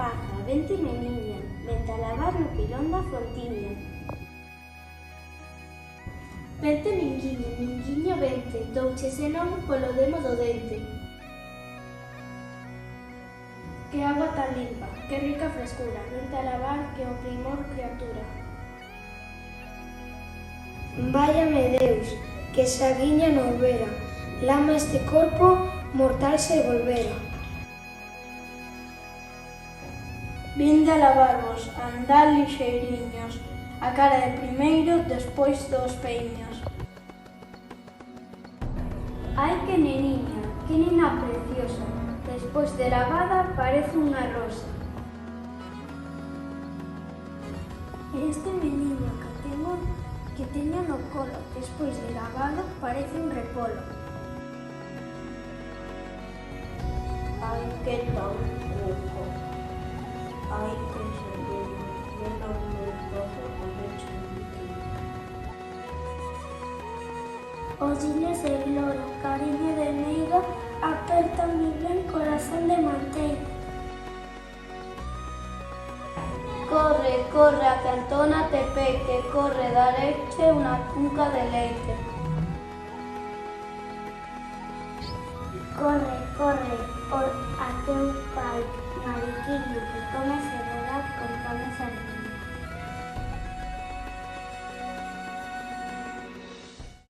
paja, vente meniña, vente a lavar no pilón da frontiña. Vente minguiña, minguiña vente, douche senón polo demo do dente. Que agua tan limpa, que rica frescura, vente a lavar que o primor criatura. Váyame Deus, que se a guiña non vera, lama este corpo mortal se volvera. Vinde a lavarvos, a andar lixeiriños, a cara de primeiro, despois dos peiños. Ai que nena preciosa, despois de lavada parece unha rosa. Este meniño que teño no colo, despois de lavado parece un repolo. Ai que tan cuco, ai que sereno, yo non me toco con leche líquida. Olliños de gloro, cariño de meiga, aperta mi ben corazón de manteiga. Corre, corre, a cantona te peque, corre, da leche unha cunca de leite. Corre, corre, a teu pai, mariquiño, que come cebola con panes